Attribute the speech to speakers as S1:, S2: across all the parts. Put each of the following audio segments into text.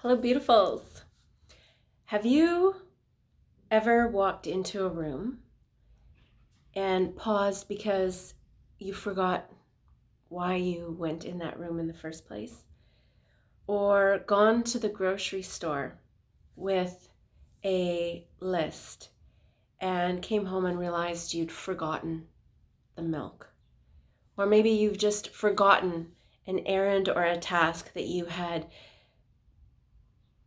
S1: Hello, beautifuls. Have you ever walked into a room and paused because you forgot why you went in that room in the first place? Or gone to the grocery store with a list and came home and realized you'd forgotten the milk? Or maybe you've just forgotten an errand or a task that you had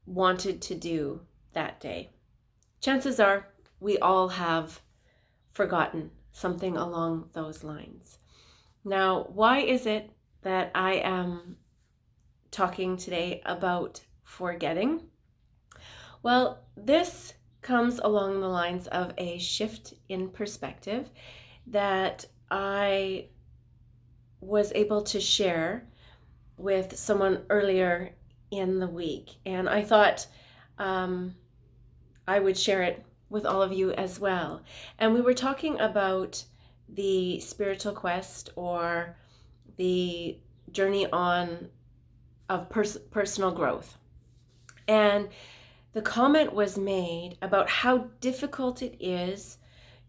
S1: wanted to do that day. Chances are we all have forgotten something along those lines. Now, why is it that I am talking today about forgetting? Well, this comes along the lines of a shift in perspective that I was able to share with someone earlier in the week. And I thought I would share it with all of you as well. And we were talking about the spiritual quest or the journey on of personal growth. And the comment was made about how difficult it is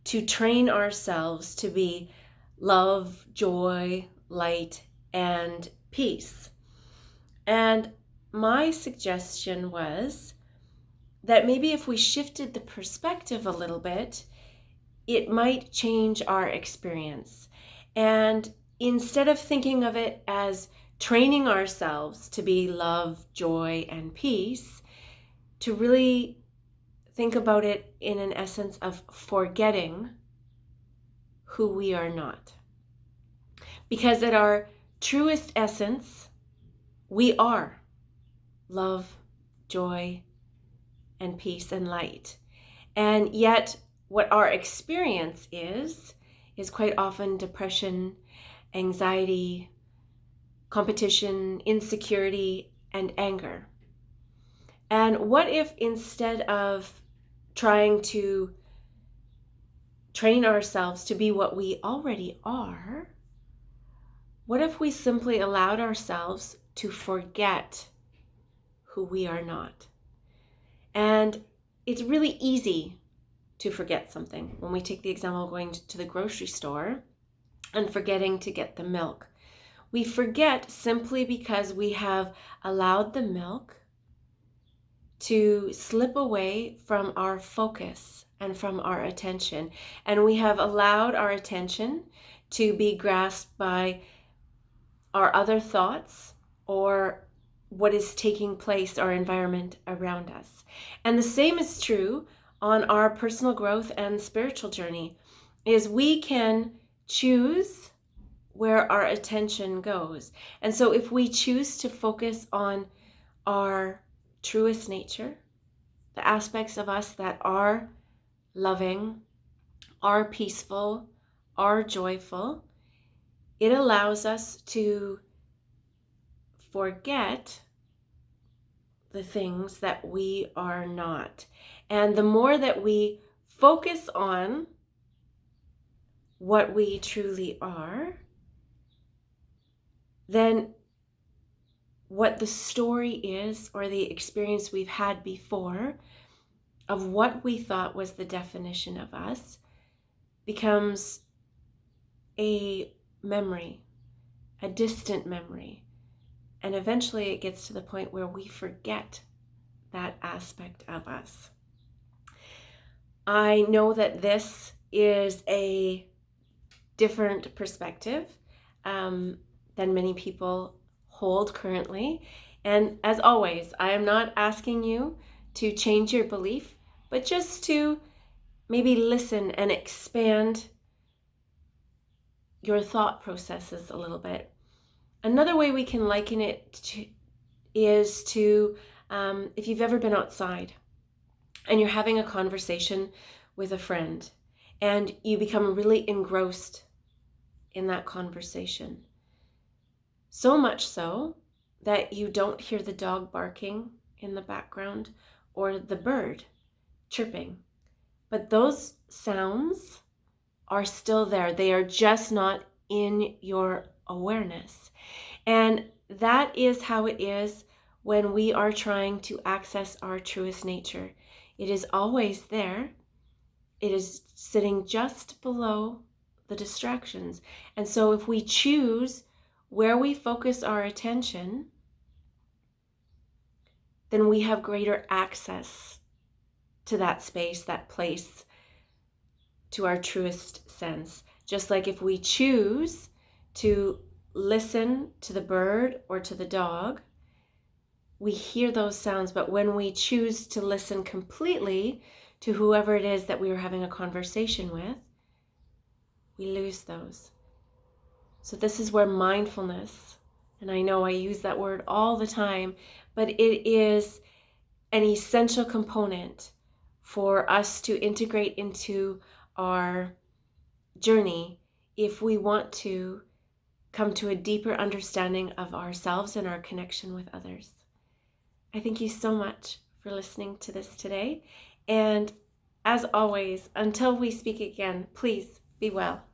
S1: to train ourselves to be love, joy, light, and peace. And my suggestion was that maybe if we shifted the perspective a little bit, it might change our experience. And instead of thinking of it as training ourselves to be love, joy, and peace, to really think about it in an essence of forgetting who we are not. Because at our truest essence, we are love, joy, and peace and light. And yet what our experience is quite often depression, anxiety, competition, insecurity, and anger. And what if instead of trying to train ourselves to be what we already are, what if we simply allowed ourselves to forget who we are not? And it's really easy to forget something. When we take the example of going to the grocery store and forgetting to get the milk, we forget simply because we have allowed the milk to slip away from our focus and from our attention. And we have allowed our attention to be grasped by our other thoughts or what is taking place, our environment around us. And the same is true on our personal growth and spiritual journey, is we can choose where our attention goes. And so if we choose to focus on our truest nature, the aspects of us that are loving, are peaceful, are joyful, it allows us to forget the things that we are not. And the more that we focus on what we truly are, then what the story is or the experience we've had before of what we thought was the definition of us becomes a memory, a distant memory. And eventually it gets to the point where we forget that aspect of us. I know that this is a different perspective than many people hold currently. And as always, I am not asking you to change your belief, but just to maybe listen and expand your thought processes a little bit. Another way we can liken it is to if you've ever been outside and you're having a conversation with a friend and you become really engrossed in that conversation. So much so that you don't hear the dog barking in the background or the bird chirping. But those sounds are still there. They are just not in your awareness. And that is how it is when we are trying to access our truest nature. It is always there. It is sitting just below the distractions. And so if we choose where we focus our attention, then we have greater access to that space, that place, to our truest sense. Just like if we choose to listen to the bird or to the dog, we hear those sounds, but when we choose to listen completely to whoever it is that we are having a conversation with, we lose those. So this is where mindfulness, and I know I use that word all the time, but it is an essential component for us to integrate into our journey if we want to come to a deeper understanding of ourselves and our connection with others. I thank you so much for listening to this today. And as always, until we speak again, please be well.